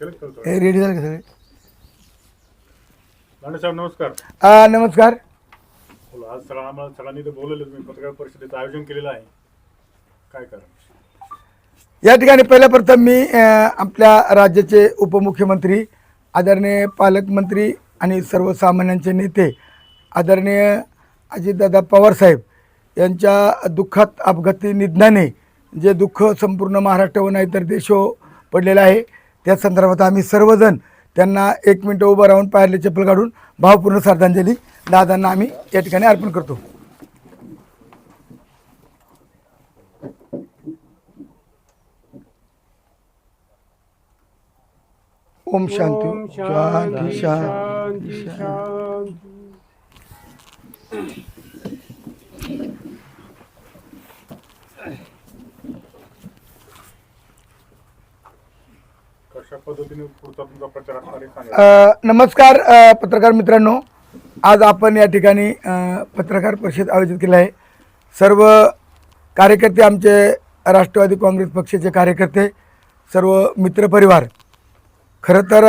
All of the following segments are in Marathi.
हे रेडी झालं का सगळे? लांडे साहेब नमस्कार. नमस्कार. बोला, आज आम्हाला सगळ्यांनी तर बोलवलं, तुम्ही पत्रकार परिषदेचं आयोजन केलेलं आहे, काय कारण? या ठिकाणी पहिल्या प्रथम मी आपल्या राज्याचे उपमुख्यमंत्री, आदरणीय पालकमंत्री आणि सर्वसामान्यांचे नेते आदरणीय अजितदादा पवार साहेब यांच्या दुःखात अपघाती निधनाने जे दुःख संपूर्ण महाराष्ट्र व नाहीतर देशो पडलेलं आहे, त्या संदर्भात आम्ही सर्वजण त्यांना 1 मिनिट उभं राहून पायातले चप्पल काढून भावपूर्ण श्रद्धांजली दादांना आम्ही या ठिकाणी अर्पण करतो. ओम शांती शांती शांती शांती. कशा पद्धतीने पुढचा तुमचा प्रचार असणार आहे सांगा. नमस्कार पत्रकार मित्रांनो, आज आपण या ठिकाणी पत्रकार परिषद आयोजित केली आहे. सर्व कार्यकर्ते, आमचे राष्ट्रवादी काँग्रेस पक्षाचे कार्यकर्ते, सर्व मित्रपरिवार, खरं तर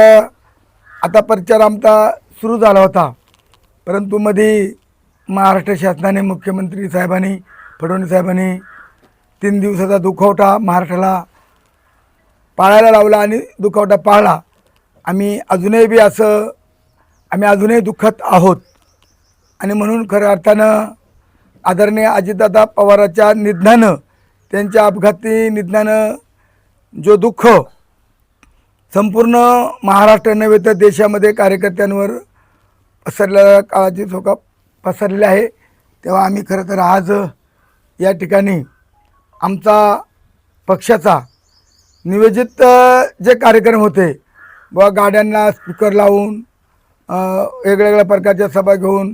आता प्रचार आमचा सुरू झाला होता, परंतु मध्ये महाराष्ट्र शासनाने, मुख्यमंत्री साहेबांनी, फडणवीस साहेबांनी 3 दिवसाचा दुखवटा महाराष्ट्राला पाळायला लावला आणि दुखवटा पाळला. आम्ही अजूनही दुःखात आहोत आणि म्हणून खऱ्या अर्थानं आदरणीय अजितदादा पवारांच्या निधनानं, त्यांच्या अपघाती निधनानं जो दुःख संपूर्ण महाराष्ट्र नव्हे तर देशामध्ये कार्यकर्त्यांवर पसरलेल्या काळाची चोखा पसरलेली आहे, तेव्हा आम्ही खरं तर आज या ठिकाणी आमचा पक्षाचा नियोजित जे कार्यक्रम होते, व गाड्यांना स्पीकर लावून वेगवेगळ्या प्रकारच्या सभा घेऊन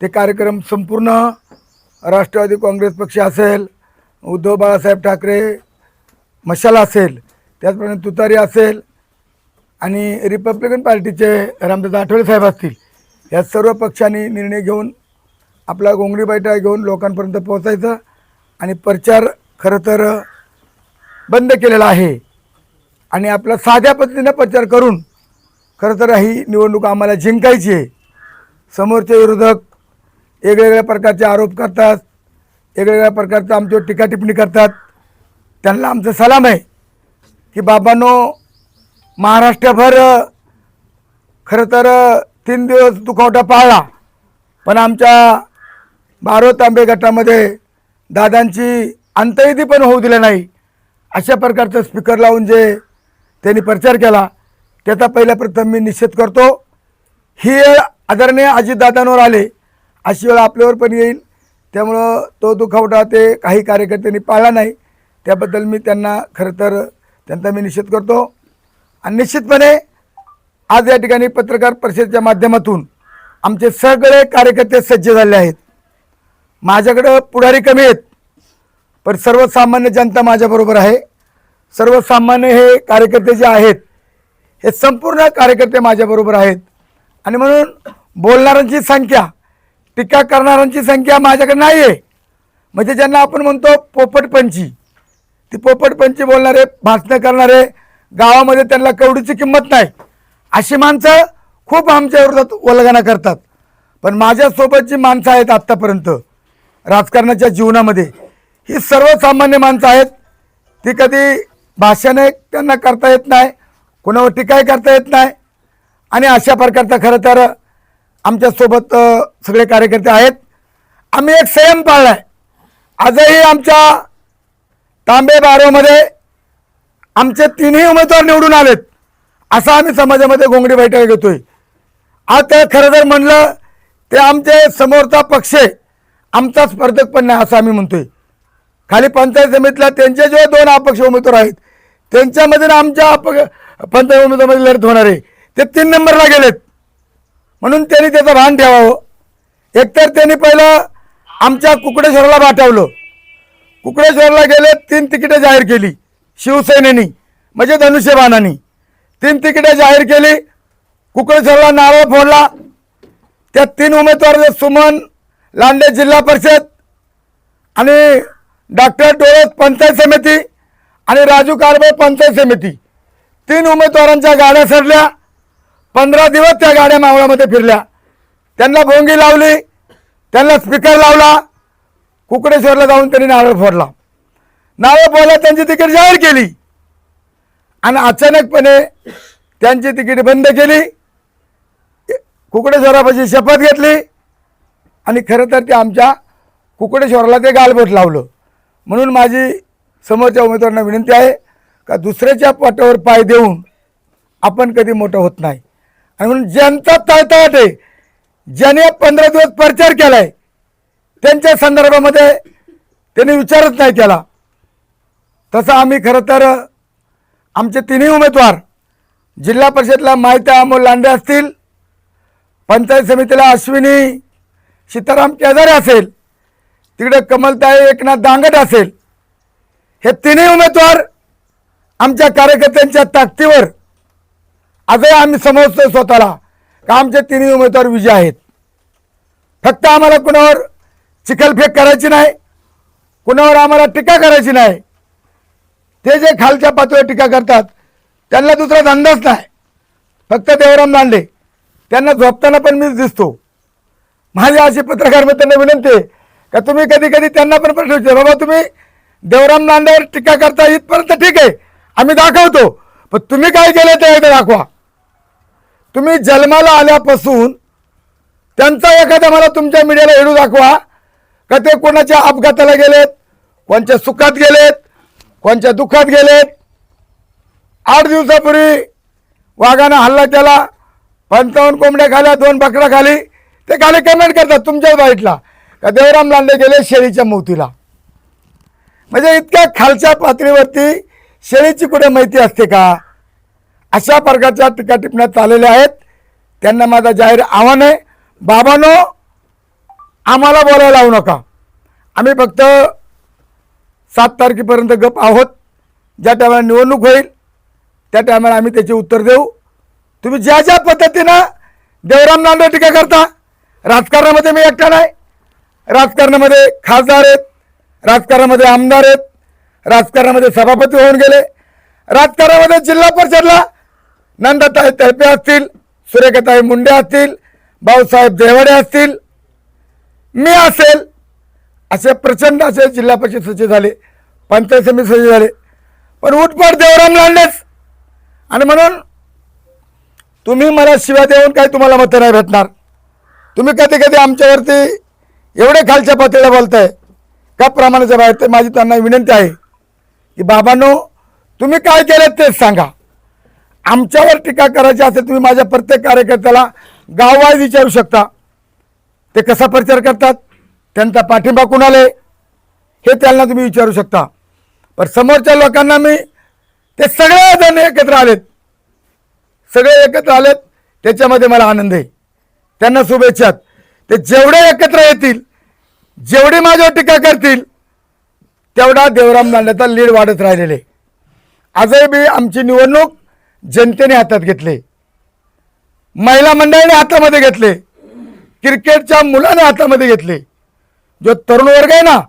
ते कार्यक्रम संपूर्ण राष्ट्रवादी काँग्रेस पक्ष असेल, उद्धव बाळासाहेब ठाकरे मशाल असेल, त्याचप्रमाणे तुतारी असेल आणि रिपब्लिकन पार्टीचे रामदास आठवले साहेब असतील, या सर्व पक्षांनी निर्णय घेऊन आपला घोंगडी बैठक घेऊन लोकांपर्यंत पोहोचायचं आणि प्रचार खरं तर बंद केलेला आहे आणि आपला साध्या पद्धतीनं प्रचार करून खरं तर ही निवडणूक आम्हाला जिंकायची आहे. समोरचे विरोधक वेगवेगळ्या प्रकारचे आरोप करतात, वेगवेगळ्या प्रकारचं आमच्यावर टीका टिप्पणी करतात, त्यांना आमचं सलाम आहे की बाबांनो, महाराष्ट्रभर खरं तर 3 दिवस दुखवटा पाळला, पण आमच्या बारो तांबे गटामध्ये दादांची अंत्यविधी पण होऊ दिला नाही. अशा प्रकारचं स्पीकर लावून जे त्यांनी प्रचार केला, त्याचा पहिल्या प्रथम मी निषेध करतो. ही वेळ आदरणीय अजितदादांवर आले, अशी वेळ आपल्यावर पण येईल, त्यामुळं तो दुखावटा ते काही कार्यकर्त्यांनी पाळला नाही, त्याबद्दल मी त्यांना खरं तर त्यांचा मी निषेध करतो. आणि निश्चितपणे आज या ठिकाणी पत्रकार परिषदेच्या माध्यमातून आमचे सगळे कार्यकर्ते सज्ज झाले आहेत. माझ्याकडं पुढारी कमी आहेत, पण सर्वसामान्य जनता माझ्याबरोबर आहे. सर्वसामान्य हे कार्यकर्ते जे आहेत, हे संपूर्ण कार्यकर्ते माझ्याबरोबर आहेत आणि म्हणून बोलणाऱ्यांची संख्या, टीका करणाऱ्यांची संख्या माझ्याकडे नाही आहे. म्हणजे ज्यांना आपण म्हणतो पोपटपंची, ती पोपटपंची बोलणारे, भाषणं करणारे, गावामध्ये त्यांना कवडीची किंमत नाही, अशी माणसं खूप आमच्या विरोधात वल्गना करतात. पण माझ्यासोबत जी माणसं आहेत आत्तापर्यंत राजकारणाच्या जीवनामध्ये, ही सर्वसामान्य माणसं आहेत. ती कधी भाषणे त्यांना करता येत नाही, कोणावर टीकाही करता येत नाही आणि अशा प्रकारचा खरं तर आमच्यासोबत सगळे कार्यकर्ते आहेत. आम्ही एक संयम पाळला आहे. आजही आमच्या तांबे बारोमध्ये आमचे 3ही उमेदवार निवडून आलेत, असं आम्ही समाजामध्ये घोंगडी बैठक घेतोय. आता खरं जर म्हणलं ते आमचे समोरचा पक्ष आमचा स्पर्धक पण नाही असं आम्ही म्हणतोय. खाली पंचायत समितीला त्यांचे जे 2 अपक्ष उमेदवार आहेत, त्यांच्यामध्ये आमच्या पंचायत उमेदवारामध्ये लढत होणार आहे, ते 3 नंबरला गेलेत. म्हणून त्यांनी त्याचं भान ठेवावं. एकतर त्यांनी पहिलं आमच्या कुकडेश्वरला पाठवलं, कुकडेश्वरला गेले, 3 तिकिटे जाहीर केली शिवसेनेनी, म्हणजे धनुष्यबाणांनी 3 तिकिटे जाहीर केली. कुकडेश्वरला नारळ फोडला. त्या 3 उमेदवार, सुमन लांडे जिल्हा परिषद आणि डॉक्टर डोळस पंचायत समिती आणि राजू कारभार पंचायत समिती, 3 उमेदवारांच्या गाड्या सरल्या, 15 दिवस त्या गाड्या मावळामध्ये फिरल्या, त्यांना भोंगी लावली, त्यांना स्पीकर लावला, कुकडेश्वरला जाऊन त्यांनी नारळ फोडला, नारळ फोडला, त्यांची तिकीट जाहीर केली आणि अचानकपणे त्यांची तिकीट बंद केली, कुकडेश्वरापाशी शपथ घेतली आणि खरं तर ते आमच्या कुकडेश्वराला ते गालबोट लावलं. म्हणून माझी समोरच्या उमेदवारांना विनंती आहे का दुसऱ्याच्या पोटावर पाय देऊन आपण कधी मोठं होत नाही. आणि म्हणून ज्यांचा तळतळाट आहे, ज्याने 15 दिवस प्रचार केलाय, त्यांच्या संदर्भामध्ये त्यांनी विचारच नाही केला. तसं आम्ही खरं तर आमचे 3ही उमेदवार, जिल्हा परिषदला माहिती अमोल लांडे असतील, पंचायत समितीला अश्विनी सीताराम केदारे असेल, तिकडे कमलताई एकनाथ दांगट असेल, हे 3ही उमेदवार आमच्या कार्यकर्त्यांच्या ताकदीवर आजही आम्ही समजतो स्वतःला का आमचे 3ही उमेदवार विजय आहेत. फक्त आम्हाला कुणावर चिखलफेक करायची नाही, कुणावर आम्हाला टीका करायची नाही. ते जे खालच्या पातळीवर टीका करतात त्यांना दुसरा धंदाच नाही. फक्त देवराम लांडे त्यांना झोपताना पण मीच दिसतो. माझी अशी पत्रकार मित्रांना विनंती आहे का तुम्ही कधी कधी त्यांना पण प्रश्न विचारा, बाबा तुम्ही देवराम लांडेवर टीका करता इथपर्यंत ठीक आहे, आम्ही दाखवतो, पण तुम्ही काय केलं ते एकदा दाखवा. तुम्ही जन्माला आल्यापासून त्यांचा एखादा मला तुमच्या मीडियाला हेडू दाखवा का ते कोणाच्या अपघाताला गेलेत, कोणच्या सुखात गेलेत, कोणच्या दुःखात गेलेत. 8 दिवसापूर्वी वाघानं हल्ला केला, 55 कोंबड्या खाल्या, 2 बकरा खाली, ते खाली कमेंट करतात तुमच्या बाईटला का देवराम लांडे गेले शेळीच्या मौतीला. म्हणजे इतक्या खालच्या पातळीवरती शेळीची कुठे माहिती असते का? अशा प्रकारच्या टीका टिप्पण्या चाललेल्या आहेत. त्यांना माझा जाहीर आव्हान आहे, बाबांनो आम्हाला बोलायला लावू नका. आम्ही फक्त 7 तारखेपर्यंत गप आहोत. ज्या टायमाला निवडणूक होईल त्या टायमाला आम्ही त्याचे उत्तर देऊ. तुम्ही ज्या ज्या पद्धतीनं देवराम लांडे टीका करता, राजकारणामध्ये मी एकटा नाही, राजकारणामध्ये खासदार आहेत, राजकारणामध्ये आमदार आहेत, राजकारणामध्ये सभापती होऊन गेले, राजकारणामध्ये जिल्हा परिषदला नंदाताई तळपे असतील, सुरेखाताई मुंडे असतील, भाऊसाहेब देवडे असतील, मी असेल, असे प्रचंड असे जिल्हा परिषद सचिव झाले, पंचायत समिती सचिव झाले, पण उठपाट देवराम लांडेच. आणि म्हणून तुम्ही मला शिव्या देऊन काही तुम्हाला मतं नाही भेटणार. तुम्ही कधी कधी आमच्यावरती एवढे खालच्या पातळीला बोलताय का प्रमाणाच्या बाहेर. तर माझी त्यांना विनंती आहे की बाबांनो तुम्ही काय केलं तेच सांगा. आमच्यावर टीका करायची असेल तुम्ही माझ्या प्रत्येक कार्यकर्त्याला गाववाईज विचारू शकता, ते कसा प्रचार करतात, त्यांचा पाठिंबा कुणाला आहे हे त्यांना तुम्ही विचारू शकता. पण समोरच्या लोकांना मी ते सगळे जण एकत्र आलेत, सगळे एकत्र आलेत, त्याच्यामध्ये मला आनंद आहे. त्यांना शुभेच्छा. ते जेवढे एकत्र येतील, जेवढी माझ्यावर टीका करतील, तेवढा देवराम लांडेचा लीड वाढत राहिलेले. आजही बी आमची निवडणूक जनतेने हातात घेतली, महिला मंडळाने हातामध्ये घेतले, क्रिकेटच्या मुलाने हातामध्ये घेतले. जो तरुण वर्ग आहे ना,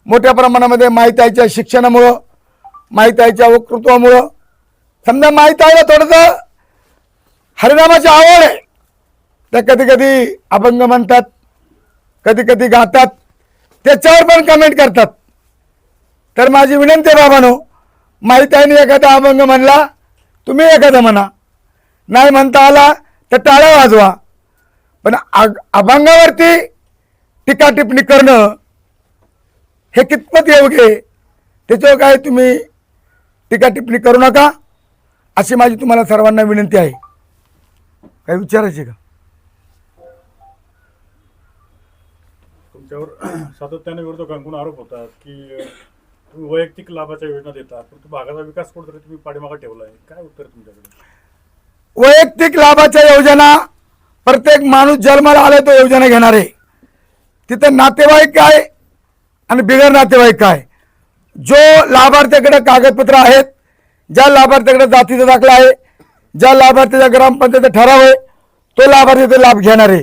मोठ्या प्रमाणामध्ये माहितीच्या शिक्षणामुळं, माहितीच्या वक्तृत्वामुळं, समजा माहितीला थोडंसं हरिनामाची आवड आहे, त्या कधी कधी अभंग म्हणतात, कधी कधी गातात, त्याच्यावर पण कमेंट करतात. तर माझी विनंती आहे बाबांनो, माहितीने एखादा अभंग म्हणला, तुम्ही एखादा म्हणा, नाही म्हणता आला तर टाळ्या वाजवा. पण अभंगावरती टीका टिप्पणी करणं हे कितपत योग्य आहे, त्याच्यावर काय तुम्ही टीका टिप्पणी करू नका, अशी माझी तुम्हाला सर्वांना विनंती आहे. काय विचारायची का? तुमच्यावर सातत्याने विरोधकांकडून आरोप होतात की तुम्ही वैयक्तिक लाभाच्या योजना देता, परंतु भागाचा विकास कुठेतरी तुम्ही पाठीमागे ठेवला आहे. काय उत्तर तुमच्याकडे? वैयक्तिक लाभाच्या योजना प्रत्येक माणूस जन्माला आला तो योजना घेणार आहे. तिथं नातेवाईक काय आणि बिगर नातेवाईक काय. जो लाभार्थ्याकडे कागदपत्र आहेत, ज्या लाभार्थ्याकडे जातीचा दाखला आहे, ज्या लाभार्थ्याचा ग्रामपंचायत ठराव आहे, तो लाभार्थी लाभ घेणार आहे.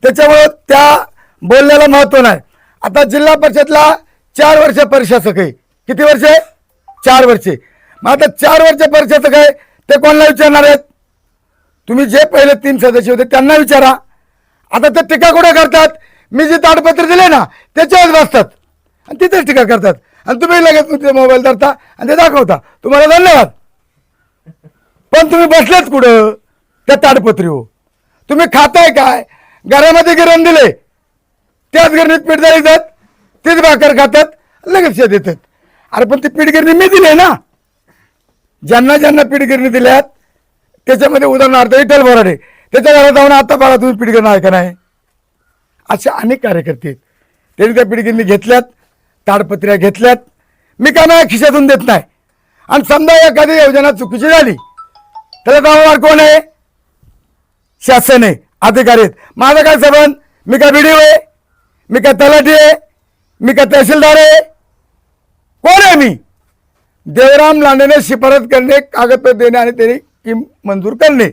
त्याच्यामुळे त्या बोलण्याला महत्त्व नाही. आता जिल्हा परिषदला 4 वर्ष परिशासक आहे. किती वर्ष? 4 वर्षे. मग आता 4 वर्ष परिशासक आहे, ते कोणाला विचारणार आहेत? तुम्ही जे पहिले 3 सदस्य होते त्यांना विचारा. आता ते टीका कुठे करतात? मी जे ताडपत्र दिले ना त्याच्यावर बसतात आणि तिथेच टीका करतात आणि तुम्ही लगेच तुमचे मोबाईल धरता आणि ते दाखवता. तुम्हाला धन्यवाद. पण तुम्ही बसलेत कुठं त्या ताडपत्रीवर? तुम्ही खाताय काय? घरामध्ये गिरण दिले त्याच गिरणीत पीठ जातात, तीच भाकर खातात, लगेच देतात. अरे पण ती पीठ गिरणी मी दिली ना. ज्यांना ज्यांना पीठ गिरणी दिल्यात त्याच्यामध्ये उदाहरणार्थ विठ्ठल बोराडे, त्याच्या घरात जाऊन आता बघा तुम्ही पीठ गिरणी आहे का नाही. असे अनेक कार्यकर्ते आहेत. त्यांनी त्या पीठ गिरणी घेतल्यात, ताडपत्र्या घेतल्यात. मी का माझ्या खिशातून देत नाही. आणि समजा एखादी योजना चुकीची झाली त्याला दावादार कोण आहे? शासन आहे, अधिकारी आहेत. माझा काय संबंध? मी काय बीडीओ आहे? मी काय तलाठी आहे? मी काय तहसीलदार आहे? कोण आहे मी? देवराम लांडेने शिफारस करणे, कागदपत्र देणे आणि त्यांनी स्कीम मंजूर करणे.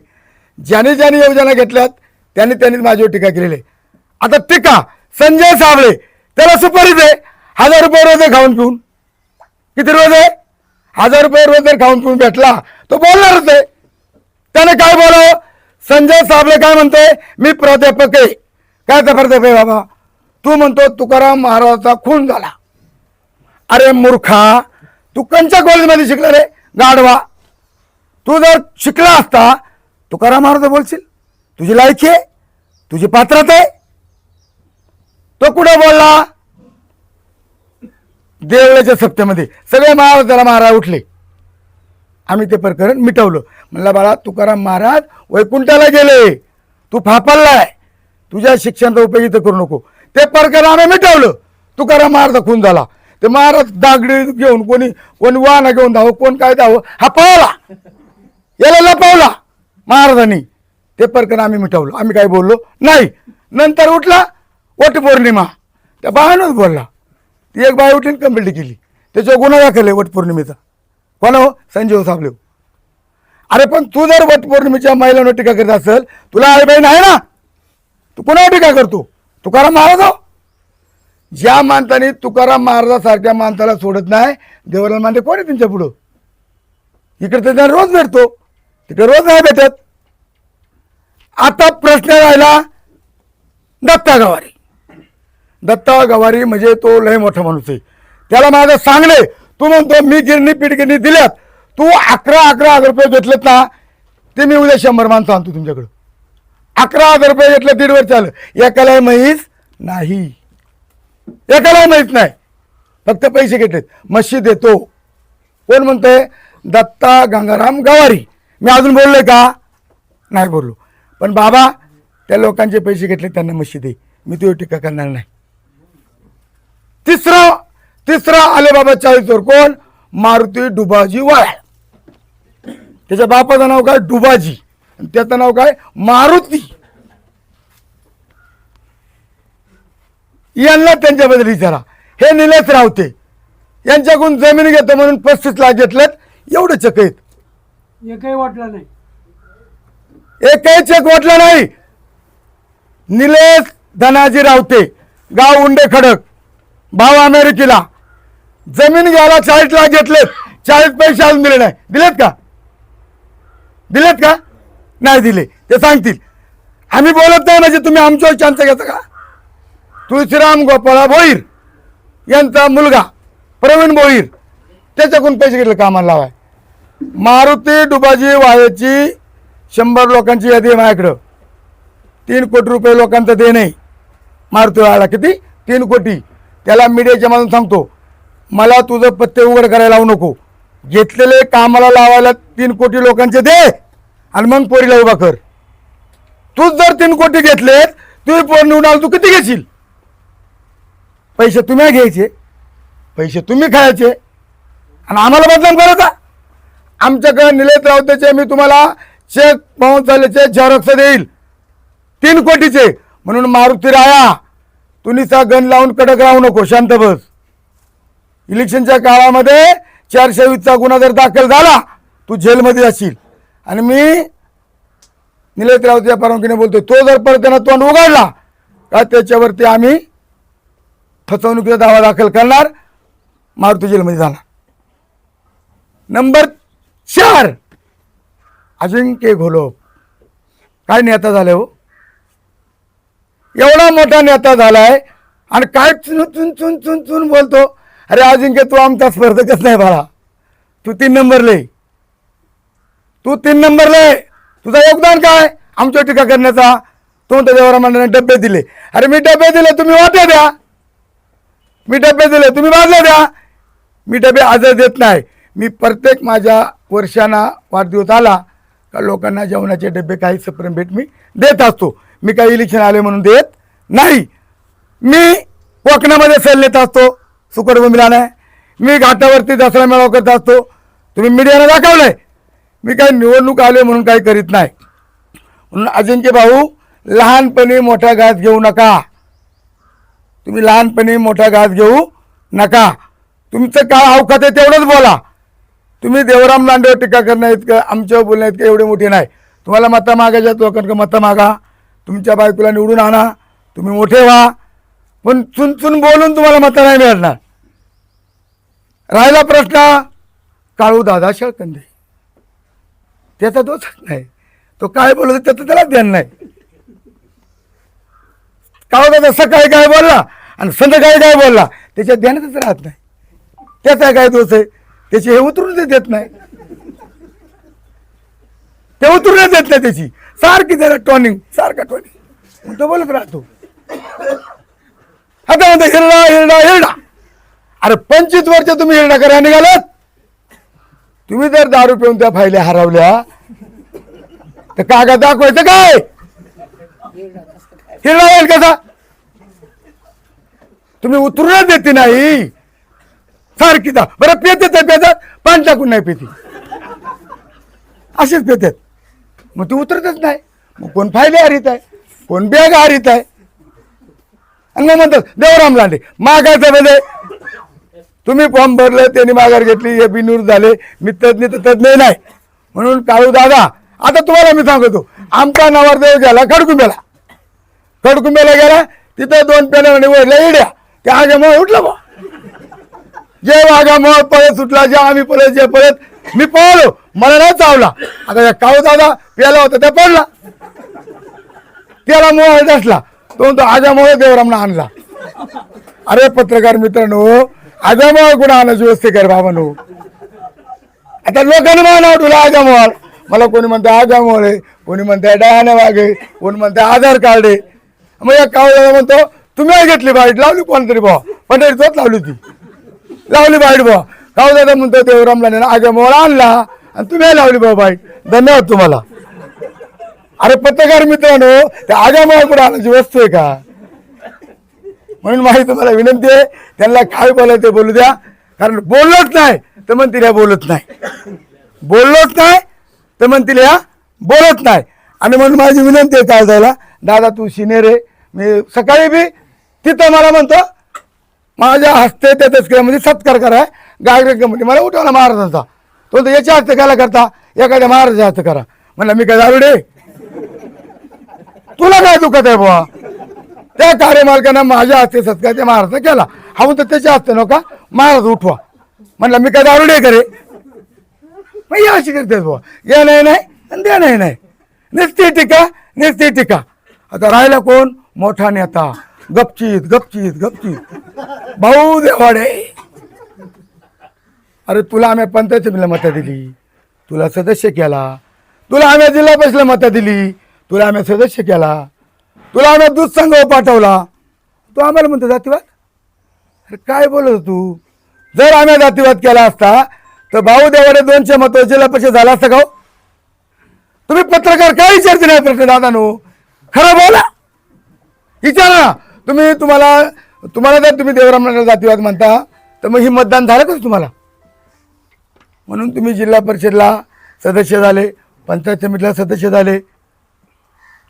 ज्याने ज्याने योजना घेतल्यात त्यांनी माझ्यावर टीका केलेली आहे. आता टीका संजय साबळे, त्याला सुपारीच आहे. 1000 रुपये रोज आहे खाऊन पिऊन. किती रोज आहे? 1000 रुपये रोज जर खाऊन पिऊन भेटला तो बोलणारच आहे. त्याने काय बोलावं? संजय साबळे काय म्हणतोय? मी प्राध्यापक आहे. काय तर प्राध्यापक आहे बाबा? तू म्हणतो तुकाराम महाराजांचा खून झाला. अरे मूर्खा, तू कोणत्या कॉलेजमध्ये शिकला रे गाढवा? तू जर शिकला असता तुकाराम महाराज बोलशील. तुझी लायकी आहे, तुझी पात्रता आहे. तो कुठे बोलला? देवळाच्या सप्त्यामध्ये सगळे महाराजाला महाराज उठले. आम्ही ते प्रकरण मिटवलं. म्हणलं बाळा, तुकाराम महाराज वैकुंठाला गेले, तू फापललाय, तुझ्या शिक्षणाचा उपयोग इथं करू नको. ते प्रकरण आम्ही मिटवलं. तुकाराम महाराज खून झाला. ते महाराज दागडी घेऊन कोणी वाहन घेऊन धावं, कोण काय धावं, हा पळला, याला लपवला महाराजांनी. ते प्रकरण आम्ही मिटवलं. आम्ही काय बोललो नाही. नंतर उठला वटपौर्णिमा, त्या बायानंच बोलला. ती एक बाय उठून कंप्लेंट केली, त्याच्यावर गुन्हा दाखल आहे वटपौर्णिमेचा. कोण हो? संजय साबळे. अरे पण तू जर वटपौर्णिमेच्या महिलांवर टीका करत असेल, तुला आई बहीण आहे ना, तू कोणावर टीका करतो? तुकाराम महाराज हो. ज्या माणसाने तुकाराम महाराजासारख्या माणसाला सोडत नाही, देवाला मानते कोण आहे तुमच्या पुढं? इकडे तर रोज भेटतो, तिकडे रोज नाही भेटत. आता प्रश्न राहिला दत्ता गवारी. दत्ता गवारी म्हणजे तो लय मोठा माणूस आहे. त्याला माझं सांगणे, तू म्हणतो मी पीठ गिरणी दिल्यात, तू 11,000 रुपये घेतलेत ना, ते मी उद्या 100 माणसं आणतो तुमच्याकडं. 11,000 रुपये घेतले, 1.5 वर्ष झालं. एकाला म्हैस नाही, एकाला माहीत नाही, फक्त पैसे घेतलेत. म्हशी देतो. कोण म्हणतोय? दत्ता गंगाराम गवारी. मी अजून बोललोय का? नाही बोललो. पण बाबा, त्या लोकांचे पैसे घेतले, त्यांना म्हशी दे. मी तुझी टीका करणार नाही. तिसरा आले बाबा 40 वर. कोण? मारुती डुबाजी वाळ. त्याच्या बापाचं नाव काय? डुबाजी. त्याचं नाव काय? मारुती. यांना त्यांच्याबद्दल विचारा. हे निलेश रावते, यांच्याकडून जमीन घेतो म्हणून 35 लाख घेतलेत. एवढे चक आहेत. एकही वाटला नाही. एकही चेक वाटला नाही. निलेश धनाजी रावते, गाव उंडे खडक, भाव अमेरिकेला. जमीन घ्यायला 40 लाख घेतलेत, 40 पैसे अजून दिले नाही. दिलेत का? दिलेत का? नाही दिले. ते सांगतील. आम्ही बोलत नाही म्हणजे तुम्ही आमच्यावर चान्स घेता का? तुळशीराम गोपाळा भोईर यांचा मुलगा प्रवीण भोईर, त्याच्याकडून पैसे घेतले कामाला लावाय. मारुती डुबाजी वाळेची 100 लोकांची यादी आहे माझ्याकडं. 3 कोटी रुपये लोकांचं देणे मारुती वाळाला. किती? 3 कोटी. त्याला मीडियाच्या मधून सांगतो, मला तुझं पत्ते उघड करायला लावू नको. घेतलेले कामाला लावायला 3 कोटी लोकांचे दे आणि मग पोरीला उभा कर. तूच जर 3 कोटी घेतलेत, तुम्ही पोर निवडून आला, तू किती घेशील? पैसे तुम्ही घ्यायचे, पैसे तुम्ही खायचे आणि आम्हाला बदनाम करायचा. आमच्याकडे निलेश रावतेचे मी तुम्हाला चेक पाहून झाल्याचे झेरॉक्स देईल 3 कोटीचे. म्हणून मारुती राया, तू निसा गण लावून कडक राहू नको, शांत बस. इलेक्शनच्या काळामध्ये 420चा गुन्हा जर दाखल झाला, तू जेलमध्ये जाशील. आणि मी निलेश रावतेच्या परवानगीने बोलतोय, तो जर परत त्यांना तोंड उघडला का त्याच्यावरती आम्ही फसवणुकीचा दावा दाखल करणार, मारुती जेलमध्ये जाणार. नंबर 4, अजिंक्य घोलप काय नेता झाले हो, एवढा मोठा नेता झालाय आणि काय चुन चुन चुन चुन चुन बोलतो. अरे अजिंक्य तू आमचा स्पर्धकच नाही बाळा, तू 3 नंबरले, तू 3 नंबरले. तुझं योगदान काय आमच्या टीका करण्याचा? तो म्हणतो देवरामांना डबे दिले. अरे मी डबे दिले, तुम्ही वाटे द्या. मी डबे दिले, तुम्ही बाजले द्या. मी डबे आजच देत नाही. मी प्रत्येक माझ्या वर्षांना वाढदिवस आला का लोकांना जेवणाचे डबे काही सप्रम भेट मी देत असतो. मी काही इलेक्शन आले म्हणून देत नाही. मी कोकणामध्ये सेल नेत असतो, सुकडभूमीला नाही. मी घाटावरती दसरा मेळावा करत असतो. तुम्ही मीडियाला दाखवलंय. मी काही निवडणूक आले म्हणून काही करीत नाही. म्हणून अजिंक्य भाऊ, लहानपणी मोठा घास घेऊ नका. तुम्ही लहानपणी मोठा घास घेऊ नका. तुमचं काय अवकात आहे तेवढंच बोला. तुम्ही देवराम लांडेवर टीका करणं इतकं, आमच्यावर बोलणं इतकं एवढे मोठे नाही. तुम्हाला मतं मागायच्या लोकांना मतं मागा, तुमच्या बायकोला निवडून आणा, तुम्ही मोठे व्हा. पण चुनचुन बोलून तुम्हाला मतं नाही मिळणार. राहिला प्रश्न काळू दादा शेळकंदे, त्याचा दोषच नाही. तो काय बोलतो त्याचं त्याला ध्यान नाही. काळू दादा सकाळी काय बोलला आणि संध्याकाळी काय बोलला त्याच्या ध्यानातच राहत नाही. त्याचा काय दोष आहे? त्याची हे उतरून देत नाही, ते उतरूनच देत नाही. त्याची सारखी त्याला टॉनिंग, सारखा टॉनिंग तो बोलत राहतो. आता म्हणतो हिरडा हिरडा हिरडा. अरे 25 वर्ष तुम्ही हिरडा करायला निघालात. तुम्ही जर दारू पिऊन त्या फायल्या हरवल्या तर कागद दाखवायचं काय? हिरडा होईल कसा? तुम्ही उतरूनच देते नाही. सारखी दा बरं पेतात पेतात, पाणी टाकून नाही पेती, असेच पेतात. मग ती उतरतच नाही. मग कोण फायले हरीत आहे, कोण बॅग हरीत आहे. आणि मग म्हणतात देवराम लांडे मागायचं म्हणजे तुम्ही फॉर्म भरलं, त्यांनी माघार घेतली, हे बिनूर झाले. मी तज्ञ तर तज्ञ नाही. म्हणून काळू दादा, आता तुम्हाला मी सांगतो, आमचा नवरदेव गेला खडकुंब्याला. खडकुंब्याला गेला, तिथं 2 पेण्या निवडल्या इड्या. त्या आग्यामुळे उठलं बा. जे वाघामुळे पळत सुटला, जे आम्ही पळत, जे पळत मी पळलो, मला नाही चावला. आता काळू दादा प्याला होता त्या पडला, त्याला मोह असला. तो आग्यामुळे देवरामना आणला. अरे पत्रकार मित्रांनो, आग्यामुळे कुणा आणायची व्यवस्था कर बाबांनो. आता लोकांनी मला उठवलं आग्यामुळे. मला कोणी म्हणते आग्यामुळे, कोणी म्हणते डहाणे वाघे, कोणी म्हणते आधार कार्ड आहे. मग या काळू दादा म्हणतो तुम्ही घेतली बाईट, लावली कोणतरी भाऊ पंढरीतच लावली, ती लावली बाईट भाऊ. काळू दादा म्हणतो देवरामला आग्यामुळे आणला आणि तुम्ही लावली भाऊ बाईट. धन्यवाद तुम्हाला. अरे पत्रकार मित्रांनो, त्या आग्यामुळे कुठे आणायची वस्तू आहे का? म्हणून माझी तुम्हाला विनंती आहे, त्यांना काय बोलायचं ते बोलू द्या. कारण बोललोच नाही तर म्हणतील या बोलत नाही, बोललोच नाही तर म्हणतील या बोलत नाही. आणि म्हणून माझी विनंती आहे काय झाला दादा, तू सिनियर आहे. मी सकाळी बी तिथं मला म्हणतो माझ्या हस्ते त्या तस्करामध्ये सत्कार करा गायक म्हणजे मला उठवला महाराजांचा. तो म्हणतो याच्या हस्ते कायला करता, एखाद्या महाराजा हस्ते करा. म्हणलं मी काय दारुडे, तुला काय दुखत आहे बुवा? त्या कार्यमालकांना माझ्या हस्ते सत्कार त्या महाराजा केला, हा म्हणतो त्याच्या हस्ते नका महाराज उठवा. म्हणलं मी काय दारुडे करे? मग या अशी करते बुवा, या नाही नाही द्या नाही नाही, निस्ती टीका निस्ती टीका. आता राहिला कोण? मोठा नेता, गपचीत गपचीत गपचीत भाऊ देवाडे. अरे तुला आम्ही पंचायत समितीला मतं दिली, तुला सदस्य केला. तुला आम्ही जिल्हा परिषदेला मतं दिली, तुला आम्ही सदस्य केला. तुला आम्ही दूध संघ पाठवला, तू आम्हाला म्हणतो जातीवाद. अरे काय बोलत तू? जर आम्ही जातीवाद केला असता तर भाऊ देवाडे 200 मतं जिल्हा परिषद झाला असता का? तुम्ही पत्रकार काय विचारते नाही प्रश्न दादानो, खरं बोला, विचारा ना. तुम्हाला जर तुम्ही देवरामला जातीवाद म्हणता तर मग ही मतदान झालं का तुम्हाला? म्हणून तुम्ही जिल्हा परिषदला सदस्य झाले, पंचायत समितीला सदस्य झाले,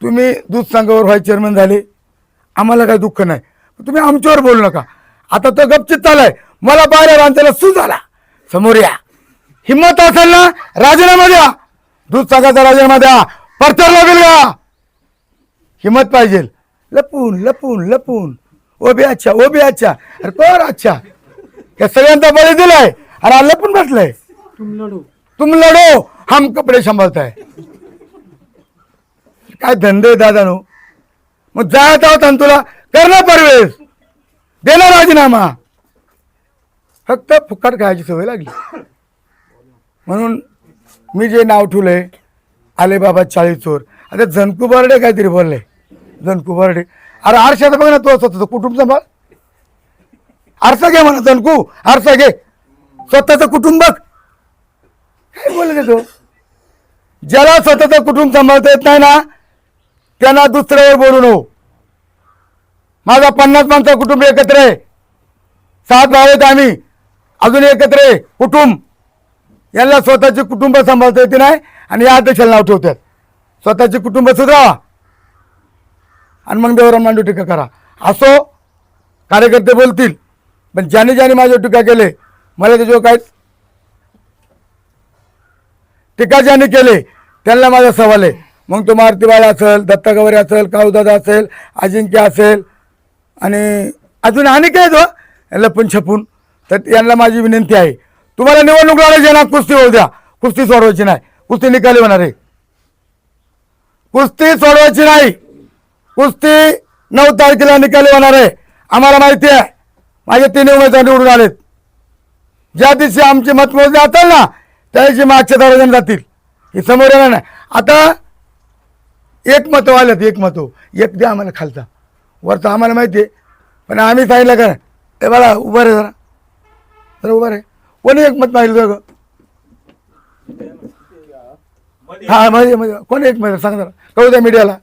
तुम्ही दूध संघावर व्हाईस चेअरमन झाले. आम्हाला काही दुःख नाही, तुम्ही आमच्यावर बोलू नका. आता तो गपचित चालाय. मला बाहेर रांचायला सू झाला, समोर या. हिम्मत असेल ना राजीनामा द्या, दूध संघाचा राजीनामा द्या, परतर लागेल का? हिम्मत पाहिजे. लपून लपून लपून ओबी अच्छा ओबी अच्छा, अरे कोण अच्छा? या सगळ्यांचा बळी दिलाय आणि लपून बसलाय. तुम लढो हम कपडे सांभाळताय. काय धंदे दादानो, मग जात आहोत आणि तुला करणं परवेश देणार राजीनामा, फक्त फुकट खायची सवय लागली. म्हणून मी जे नाव ठेवलंय आले बाबा 40 चोर. आता जनकू बर्डे काहीतरी बोलले, जनकू बर्डे. अरे आरशाचं बघ ना, तो स्वतःचं कुटुंब सांभाळ. आरसा घे म्हणा जनकू, आरसा घे, स्वतःचं कुटुंब बघ. काय बोलत तो? ज्याला स्वतःचं कुटुंब सांभाळता येत नाही ना, त्यांना दुसऱ्यावर बोलू नको. माझा 50 माणसं कुटुंब एकत्र आहे, 7 भाव आहेत आम्ही, अजून एकत्र आहे कुटुंब. यांना स्वतःचे कुटुंब सांभाळता येते नाही आणि या अध्यक्षाला नाव ठेवतात. स्वतःचे कुटुंब सुधावा आणि मग देवराम मांडू टीका करा. असो, कार्यकर्ते बोलतील, पण ज्याने ज्याने माझ्यावर टीका केले, मला त्याच्यावर काय टीका ज्याने केले त्यांना माझा सवाल आहे. मग तो मारुतीबाळा असेल, दत्ता गवारे असेल, काऊदादा असेल, अजिंक्य असेल आणि अजून आणि काय तो लपून छपून. तर यांना माझी विनंती आहे, तुम्हाला निवडणूक लढायची ना, कुस्ती होऊ द्या. कुस्ती सोडवायची नाही, कुस्ती निकाली होणार आहे. कुस्ती सोडवायची नाही, कुस्ती 9 तारखेला निकाली होणार आहे. आम्हाला माहिती आहे, माझे 3 उमेदवार निवडून आलेत. ज्या दिवशी आमची मतमोजणी असेल ना, त्या दिवशी मागच्या 10 जण जातील. हे समोर येणार नाही. आता 1 मत आलेत, 1 मत, 1 द्या आम्हाला खालचा, वरचा आम्हाला माहिती आहे. पण आम्ही सांगितलं का, ए बाळा उभं रे, जरा जरा उभं रे. कोणी 1 मत मागितलं ग? हा मध्ये कोणी 1 मत सांग जरा, कळू द्या मीडियाला.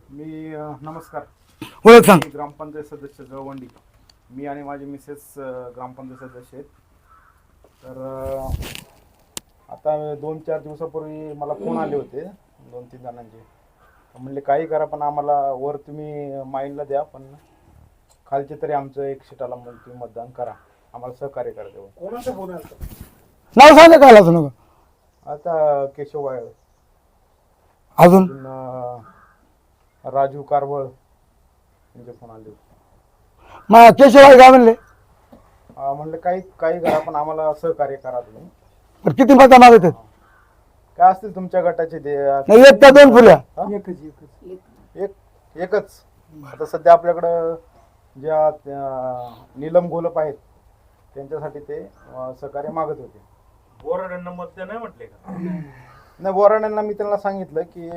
मी नमस्कार, ओळख सांग. मी ग्रामपंचायत सदस्य गवंडी. मी आणि माझे मिसेस ग्रामपंचायत सदस्य आहेत. तर आता 2-4 दिवसापूर्वी मला फोन आले होते 2-3 जणांचे. म्हणले काही करा, पण आम्हाला वर तुम्ही माईंडला द्या, पण खालचे तरी आमचं 1 सीटाला तुम्ही मतदान करा, आम्हाला सहकार्य करा तेव्हा. कोणाचा फोन आला? नाव सांगा काय असं नको. आता केशव वाळ, अजून राजू कारवळ यांचे फोन आले होते. मग केशवराव काय म्हणले? म्हणलं काही करा, पण आम्हाला सहकार्य करा तुम्ही. तर किती मतं मागत आहेत? काय असतील तुमच्या गटाचे ते? नाही, 1 का 2 फुल्या? एकच. आता सध्या आपल्याकडं ज्या नीलम घोलप आहेत त्यांच्यासाठी ते सहकार्य मागत होते. बोराड्यांना मत द्या नाही म्हटले का? नाही, बोराड्यांना मी त्यांना सांगितलं की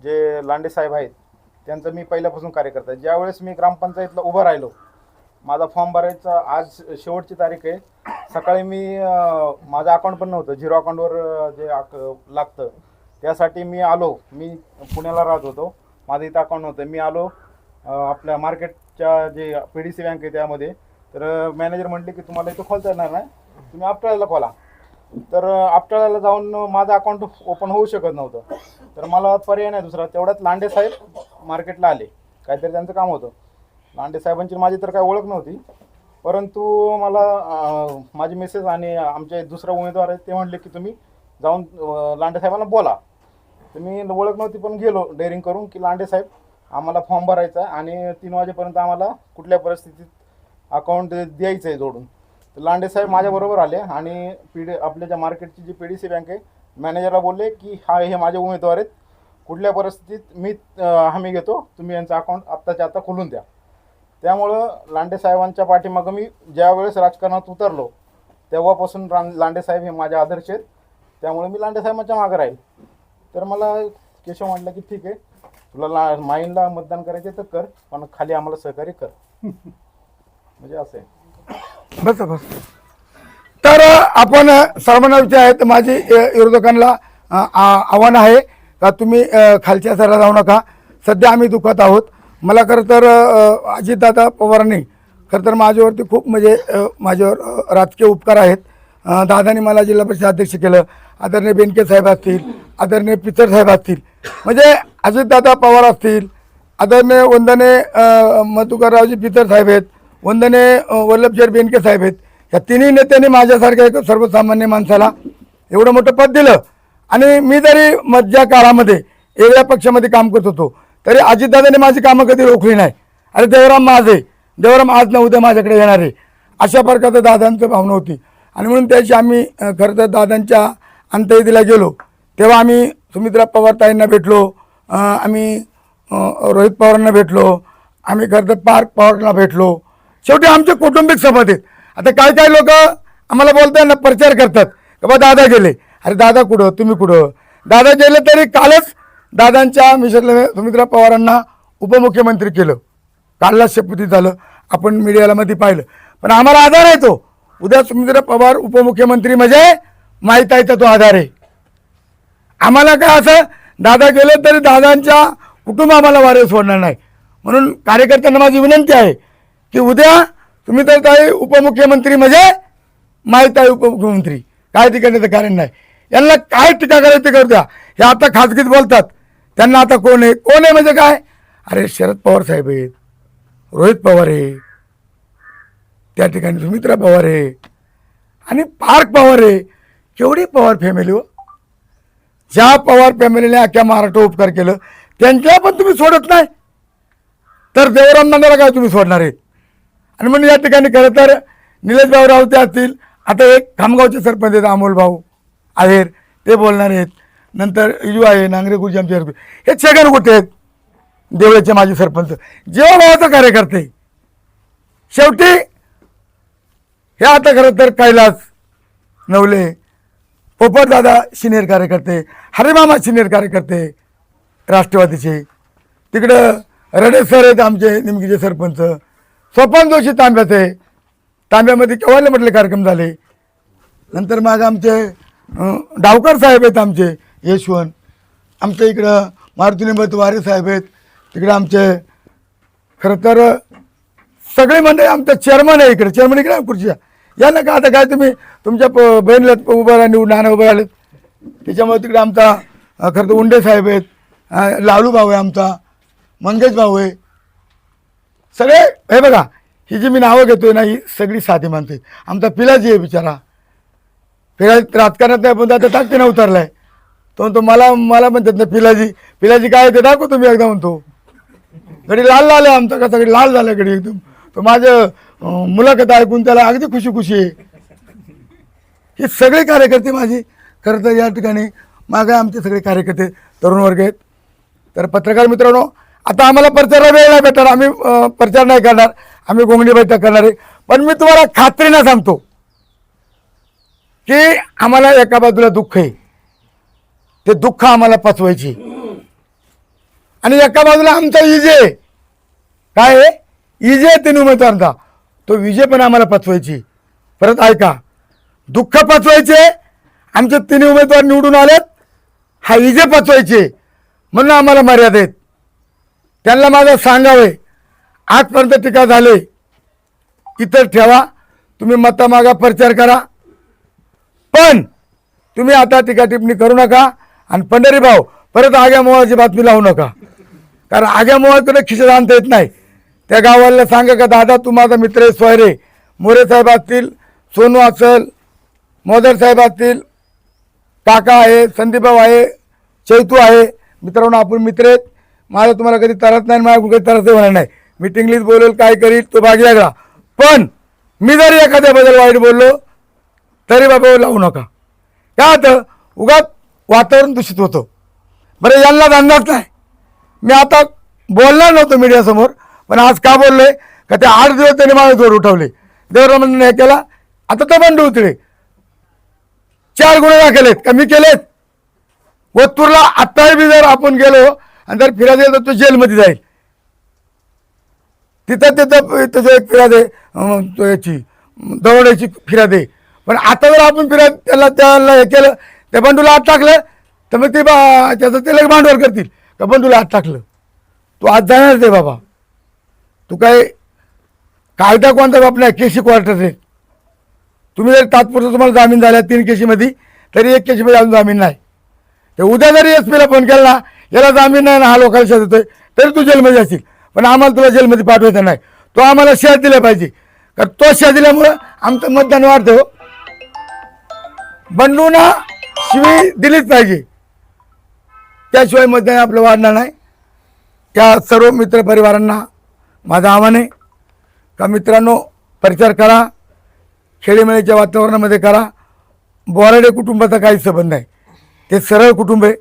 जे लांडे साहेब आहेत त्यांचं मी पहिल्यापासून कार्यकर्ता आहे. ज्यावेळेस मी ग्रामपंचायतला उभं राहिलो, माझा फॉर्म भरायचा आज शेवटची तारीख आहे. सकाळी मी माझं अकाउंट पण नव्हतं, 0 अकाउंटवर जे लागतं त्यासाठी मी आलो. मी पुण्याला राहत होतो, माझं इथं अकाउंट नव्हतं. मी आलो आपल्या मार्केटच्या जे PDC बँक आहे त्यामध्ये. तर मॅनेजर म्हटले की तुम्हाला इथं खोलता येणार नाही, तुम्ही आपटाळ्याला खोला. तर आपटाळ्याला जाऊन माझं अकाउंट ओपन होऊ शकत नव्हतं. तर मला पर्याय नाही दुसरा. तेवढ्यात लांडे साहेब मार्केटला आले, काहीतरी त्यांचं काम होतं. लांडे साहेबांची माझी तर काय ओळख नव्हती, परंतु मला माझी मिसेस आणि आमचे दुसरा उमेदवार आहेत ते म्हटले की तुम्ही जाऊन लांडे साहेबांना बोला. तर मी ओळख नव्हती पण गेलो डेअरिंग करून की लांडे साहेब आम्हाला फॉर्म भरायचा आहे आणि 3 वाजेपर्यंत आम्हाला कुठल्या परिस्थितीत अकाउंट द्यायचं आहे जोडून. तर लांडे साहेब माझ्याबरोबर आले आणि आपल्या ज्या मार्केटची जी PDC बँक आहे मॅनेजरला बोलले की हे माझे उमेदवार आहेत, कुठल्या परिस्थितीत मी हमी घेतो, तुम्ही यांचं अकाउंट आत्ताच्या आत्ता खोलून द्या. त्यामुळं लांडे साहेबांच्या पाठीमागं मी ज्या वेळेस राजकारणात उतरलो तेव्हापासून लांडे साहेब हे माझे आदर्श आहेत. त्यामुळे मी लांडे साहेबांच्या मागं राहील. तर मला केशव म्हटलं की ठीक आहे, तुला माईंडला मतदान करायचे तर कर, पण खाली आम्हाला सहकार्य कर. म्हणजे असं आहे. बस. तर आपण सर्वांना विचार आहे, तर माझी विरोधकांना आव्हान आहे का तुम्ही खालच्या स्तराला जाऊ नका. सध्या आम्ही दुःखात आहोत. मला खरं तर अजितदादा पवारांनी खरं तर माझ्यावरती खूप म्हणजे माझ्यावर राजकीय उपकार आहेत. दादांनी मला जिल्हा परिषद अध्यक्ष केलं, आदरणीय बेनके साहेब असतील, आदरणीय पिचर साहेब असतील, म्हणजे अजितदादा पवार असतील, आदरणीय वंदने मधुकररावजी पिचर साहेब आहेत, वंदने वल्लभशेठ बेनके साहेब आहेत. या तिन्ही नेत्यांनी माझ्यासारख्या एक सर्वसामान्य माणसाला एवढं मोठं पद दिलं. आणि मी जरी मधल्या काळामध्ये वेगळ्या पक्षामध्ये काम करत होतो तरी अजितदादांनी माझी कामं कधी रोखली नाही. अरे देवराम माझे, देवराम आज न उद्या माझ्याकडे येणार आहे, अशा प्रकारचं दादांचं भावना होती. आणि म्हणून त्याची आम्ही खरं तर दादांच्या अंत्यविधीला गेलो तेव्हा आम्ही सुमित्रा पवार ताईंना भेटलो, आम्ही रोहित पवारांना भेटलो, आम्ही खरं तर पार्थ पवारांना भेटलो. शेवटी आमचे कौटुंबिक संबंध आहेत. आता काय काय लोक आम्हाला बोलताना प्रचार करतात की बा दादा गेले. अरे दादा कुठं, तुम्ही कुठं? दादा गेले तरी कालच दादांच्या मिसेसला सुमित्रा पवारांना उपमुख्यमंत्री केलं, कालला शपथी झालं, आपण मीडियाला मध्ये पाहिलं. पण आम्हाला आधार आहे तो. उद्या सुमित्रा पवार उपमुख्यमंत्री म्हणजे माहीत आहे तो आधार आहे आम्हाला. काय असं दादा गेले तरी दादांच्या कुटुंब आम्हाला वारे सोडणार नाही. म्हणून कार्यकर्त्यांना माझी विनंती आहे की उद्या सुमित्राताई उपमुख्यमंत्री म्हणजे माहीत आहे उपमुख्यमंत्री, काय टीका कारण नाही. यांना काय टीका करायचं ते करू द्या. हे आता खाजगीत बोलतात, त्यांना आता कोण आहे म्हणजे काय? अरे शरद पवार साहेब आहेत, रोहित पवार आहे, त्या ठिकाणी सुमित्रा पवार आहे आणि पार्थ पवार आहे. केवढी पवार फॅमिली हो. ज्या पवार फॅमिलीने अख्ख्या महाराष्ट्र उपकार केलं त्यांच्या पण तुम्ही सोडत नाही, तर देवराम नांदाला काय तुम्ही सोडणार आहेत? आणि म्हणून या ठिकाणी खरं तर निलेश भाऊ रावते असतील, आता एक खामगावचे सरपंच आहेत अमोल भाऊ आहेर, ते बोलणार आहेत. नंतर इजू आहे, नांगरे गुरुजी आमचे सरपंच, हे छगन कुठे आहेत, देवळाचे माजी सरपंच, जेव्हा भावाचा कार्यकर्ते. शेवटी हे आता खरं तर कैलास नवले, पोपटदादा सिनियर कार्यकर्ते, हरिमामा सिनियर कार्यकर्ते राष्ट्रवादीचे, तिकडं रडे सर आहेत आमचे निमगीचे सरपंच, स्वपन जोशी तांब्याचे, तांब्यामध्ये केव्हा म्हटले कार्यक्रम झाले. नंतर मग आमचे डावकर साहेब आहेत, आमचे यशवंत, आमच्या इकडं मारुती निंबत वारे साहेब आहेत, तिकडं आमचे खरं तर सगळे मंडळी, आमचं चेअरमन आहे इकडे, चेअरमन इकडे खुर्च्या या नका. आता काय तुम्ही तुमच्या बहिणीला उभं राहा, निवडून नाणं उभं राहिले, त्याच्यामुळे तिकडे आमचा खरं तर उंडे साहेब आहेत, लालू भाऊ आहे आमचा, मंगेश भाऊ आहे, सगळे. हे बघा ही जी मी नावं घेतोय ना, ही सगळी साधी माणसं आहेत. आमचा पिलाजी आहे बिचारा, पिलाजी राजकारणात नाही पण आता ताकदीनं उतरलाय तो मला म्हणतात ना पिलाजी काय ते दाखव तुम्ही एकदा म्हणतो. घडी लाल आहे आमचा, कसा घडी लाल झाला घडी एकदम. तो माझं मुलाखत ऐकून त्याला अगदी खुशी आहे. ही सगळे कार्यकर्ते माझी खरं तर या ठिकाणी मागे आमचे सगळे कार्यकर्ते तरुण वर्ग आहेत. तर पत्रकार मित्रांनो, आता आम्हाला प्रचाराला वेळ नाही भेटणार, आम्ही प्रचार नाही करणार, आम्ही गोंगडी बैठक करणार आहे. पण मी तुम्हाला खात्रीनं सांगतो की आम्हाला एका बाजूला दुःख आहे, ते दुःख आम्हाला पचवायची, आणि एका बाजूला आमचा विजय काय आहे, विजय तीन उमेदवारांचा, तो विजय पण आम्हाला पचवायची. परत ऐका, दुःख पचवायचे, आमचे तिन्ही उमेदवार निवडून आलेत, हा विजय पचवायचे, म्हणून आम्हाला मर्यादा आहेत. त्यांना माझं सांगावे, आजपर्यंत टीका झाले इतर ठेवा, तुम्ही मतामागा प्रचार करा, पण तुम्ही आता टीका टिप्पणी करू नका. आणि पंढरी भाऊ परत आग्या मोहाची बातमी लावू नका, कारण आग्या मोहाकडे खिशात आणता येत नाही. त्या गावाला सांगा का दादा तू माझा मित्र आहे, सोयरे मोरे साहेब असतील, सोनू असेल, मोदर साहेब असतील, काका आहे, संदीपभाऊ आहे, चैतू आहे. मित्रांनो आपण मित्र आहेत, माझं तुम्हाला कधी तरत नाही, माझ्या कधी तरच होणार नाही. मिटिंगलीच बोलेल, काय करील तो भाग वेगळा, पण मी जरी एखाद्याबद्दल वाईट बोललो तरी बाबा लावू नका. काय होतं उगाच वातावरण दूषित होतं. बरं यांना अंदाज नाही, मी आता बोलणार नव्हतो मीडियासमोर, पण आज का बोललोय का ते 8 दिवस त्यांनी माझे जोर उठवले, देवरामांनी हे केला, आता तो बंडू उतळे 4 गुन्हे दाखल आहेत का मी केलेत. वत्तूरला आत्ताही बी जर आपण गेलो आणि जर फिरायला गेलो तर तो जेलमध्ये जाईल, तिथं त्याचं एक फिरादे याची दवडायची फिरादे. पण आता जर आपण त्याला हे केलं, त्या बंडूला हात टाकलं तर मग ते त्याचं ते लगेच भांडवल करतील का बंडूला हात टाकलं, तू आज जाणार ते बाबा. तू काय कायदा कोणता बाप नाही, केसी क्वार्टर आहे. तुम्ही जर तात्पुरतं तुम्हाला जामीन झाल्या 3 केसीमध्ये, तरी 1 केसीमध्ये अजून जामीन नाही. ते उद्या जरी SP ला फोन केला ना, याला जामीन नाही ना, हा लोकांना शेत होतोय, तरी तू जेलमध्ये असतील, पण आम्हाला तुला जेलमध्ये पाठवायचं नाही. तो आम्हाला शेअर दिला पाहिजे, कारण तो शेअर दिल्यामुळं आमचं मतदान वाढतं. बंडूना शिवी दिलीच पाहिजे, त्याशिवाय मतदान आपलं वाढणार नाही. त्या सर्व मित्रपरिवारांना माझं आव्हान आहे का मित्रांनो, प्रचार करा, खेळीमेळीच्या वातावरणामध्ये करा. बोराडे कुटुंबाचा काही संबंध नाही, ते सरळ कुटुंब आहे.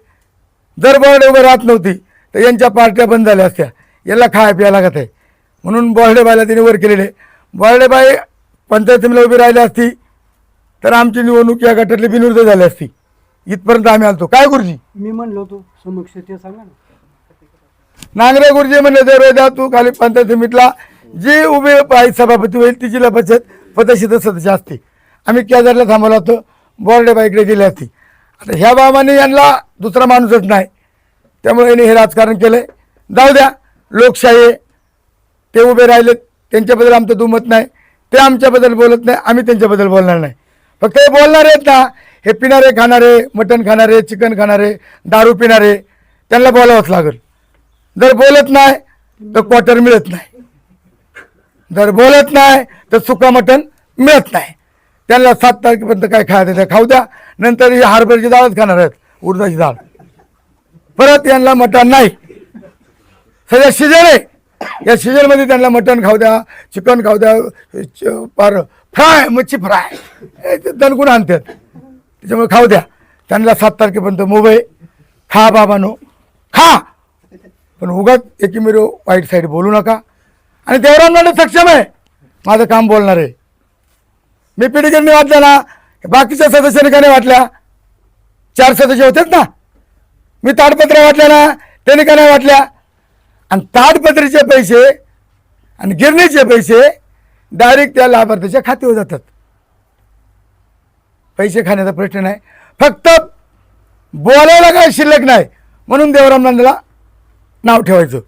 जर बोर्डे उभे राहत नव्हती तर यांच्या पार्ट्या बंद झाल्या असत्या. याला खाय प्याय लागत आहे म्हणून बोर्डेबाईला तिने वर केलेले. बोर्डेबाई पंचायत समितीला उभी राहिली असती तर आमची निवडणूक या गटातली बिनविरोध झाली असती. इथपर्यंत आम्ही आलतो. काय गुरुजी मी म्हणलो होतो समक्ष ते सांगा ना. नांगरे गुरुजी म्हणले देवराजा तू खाली पंचायत समितीला जी उभी सभापती होईल तिची बचत पदसिद्ध सदस्य असते. आम्ही केदारला थांबवला होतो. बोर्डेबाईकडे गेली असती. आता ह्या बाबाने यांना दुसरा माणूसच नाही त्यामुळे यांनी हे राजकारण केलंय. जाऊ द्या, लोकशाही आहे. ते उभे राहिले त्यांच्याबद्दल आमचं दुमत नाही. ते आमच्याबद्दल बोलत नाही, आम्ही त्यांच्याबद्दल बोलणार नाही. फक्त हे बोलणार आहेत ना, हे पिणारे खाणारे, मटण खाणारे, चिकन खाणारे, दारू पिणारे, त्यांना बोलावंच लागेल. जर बोलत नाही तर क्वार्टर मिळत नाही, जर बोलत नाही तर सुका मटण मिळत नाही. त्यांना 7 तारखेपर्यंत काय खायचं ते खाऊ द्या. नंतर ही हरभऱ्याची डाळच खाणार आहेत, उडदाची डाळ. परत यांना मटण नाही, सगळं सीजन आहे. या सीजनमध्ये त्यांना मटण खाऊ द्या, चिकन खाऊ द्या, पार फ्राय, मच्छी फ्राय दणकून आणतात. त्याच्यामुळे खाऊ द्या. त्यांना 7 तारखेपर्यंत मुंबई खा बाबानो खा, पण उगाच एकीमेरो वाईट साईड बोलू नका. आणि देवराम सक्षम आहे, माझं काम बोलणार आहे. मी पिढीकडे वाटल्या ना, बाकीच्या सदस्यांनी का नाही वाटल्या? 4 सदस्य होतेच ना. मी ताडपत्र वाटल्या ना, त्यांनी का नाही वाटल्या? आणि ताडपत्रीचे पैसे आणि गिरणीचे पैसे डायरेक्ट त्या लाभार्थ्याच्या खात्यावर जातात. पैसे खाण्याचा प्रश्न नाही, फक्त बोलायला काय शिल्लक नाही म्हणून देवराम लांडेला नाव ठेवायचं.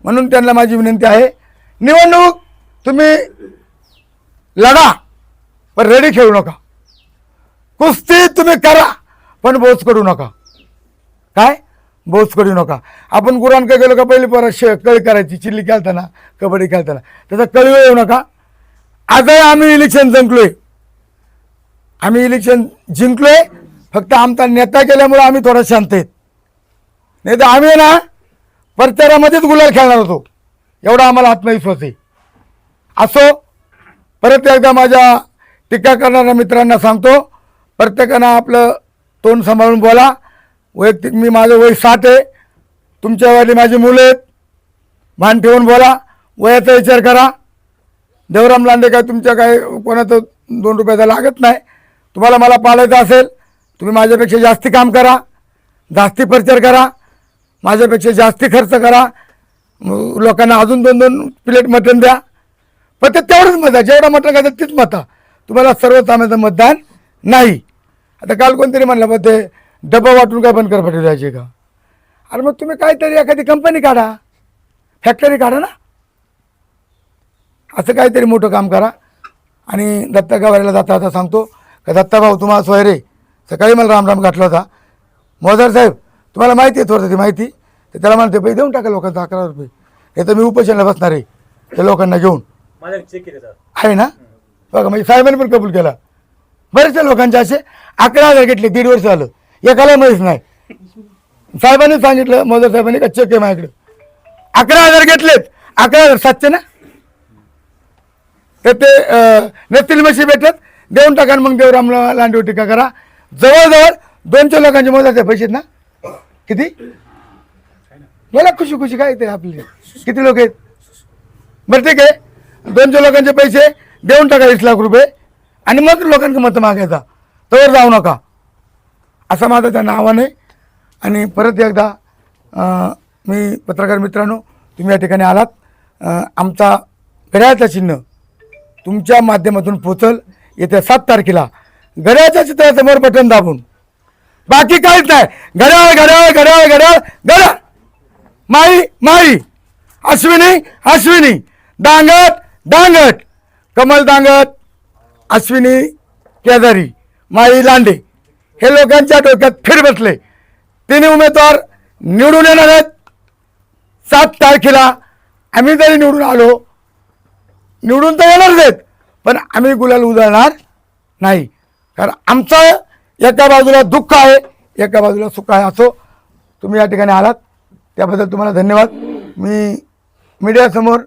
म्हणून त्यांना माझी विनंती आहे, निवडणूक तुम्ही लढा पण रेडी खेळू नका. कुस्ती तुम्ही करा पण बोच करू नका. काय बोच करू नका. आपण गुरांकडे गेलो का पहिली पोरा कळी करायची, चिल्ली खेळताना, कबड्डी खेळताना, त्याचा कळीवर येऊ नका. आजही आम्ही इलेक्शन जिंकलोय, आम्ही इलेक्शन जिंकलोय, फक्त आमचा नेता केल्यामुळे आम्ही थोडा शांत आहेत. नाही तर आम्ही ना प्रचारामध्येच गुलाल खेळणार होतो, एवढा आम्हाला आत्मविश्वास आहे. असो, परत एकदा माझ्या टीका करणाऱ्या मित्रांना सांगतो, प्रत्येकानं आपलं तोंड सांभाळून बोला. वैयक्तिक मी माझं वय 60 आहे, तुमच्यावाली माझी मुलं आहेत, भान ठेवून बोला, वयाचा विचार करा. देवराम लांडे काय तुमच्या काय कोणाचं 2 रुपयाचा लागत नाही. तुम्हाला मला पाळायचं असेल तुम्ही माझ्यापेक्षा जास्ती काम करा, जास्ती प्रचार करा, माझ्यापेक्षा जास्ती खर्च करा, लोकांना अजून 2-2 प्लेट मटण द्या. पण ते तेवढंच मत आहे, जेवढं मटण खायचं तीच मतं. तुम्हाला सर्वसामान्याचं मतदान नाही. आता काल कोणतरी म्हणलं मग ते डबा वाटून काय बंद कर द्यायचे का? अरे मग तुम्ही काहीतरी एखादी कंपनी काढा, फॅक्टरी काढा ना, असं काहीतरी मोठं काम करा. आणि दत्ता गावाला जाता आता सांगतो का दत्ता भाऊ तुम्हाला सोयरे सकाळी मला रामराम घातला होता. मोदार साहेब तुम्हाला माहिती आहे थोडं ती माहिती, तर त्याला मला ते पैसे देऊन टाका लोकांचा 11 रुपये. हे तर मी उपोषणाला बसणार आहे त्या लोकांना घेऊन, आहे ना बघा. म्हणजे साहेबांनी पण कबूल केला. बरेचशा लोकांचे असे 11,000 घेतले, 1.5 वर्ष झालं, एकाला माहीत नाही. साहेबांनी सांगितलं, मोदर साहेबांनी का चेक आहे माझ्याकडे, 11,000 घेतलेत, 11,700 ना, तर ते नसतील मशी भेटत देऊन टाका. मग देवराम लांडेवर टीका करा. जवळजवळ 200 लोकांचे मोजाचे पैसे आहेत ना, किती मला खुशी खुशी काय ते आपले किती लोक आहेत. बरं ठीक आहे, 200 लोकांचे पैसे देऊन टाका 20 लाख रुपये, आणि मग लोकांचं मतं मागायचा, तोवर जाऊ नका, असं माझं त्या नावाने. आणि परत एकदा मी पत्रकार मित्रांनो, तुम्ही या ठिकाणी आलात, आमचा घड्याळाचं चिन्ह तुमच्या माध्यमातून पोचल. येत्या 7 तारखेला घड्याळाच्या चित्रासमोर बटन दाबून, बाकी काहीच नाही. घड्याळ घड्याळ घड्याळ घड्याळ घड्याळ, माई माई, अश्विनी अश्विनी, दांगट दांगट, कमल दांगट, अश्विनी केदारी, माई लांडे, हे लोकांच्या डोक्यात फिर बसले. 3 उमेदवार निवडून येणार आहेत 7 तारखेला. आम्ही जरी निवडून आलो, निवडून तर येणारच आहेत, पण आम्ही गुलाल उधळणार नाही. कारण आमचं एका बाजूला दुःख आहे, एका बाजूला सुख आहे. असो, तुम्ही या ठिकाणी आलात त्याबद्दल तुम्हाला धन्यवाद. मी मीडियासमोर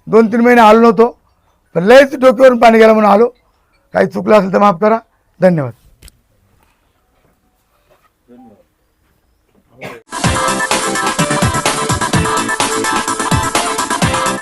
2-3 महिने आलो नव्हतो, पण लयच डोक्यावरून पाणी गेलं म्हणून आलो. काही चुकलं असेल तर माफ करा. धन्यवाद. हो.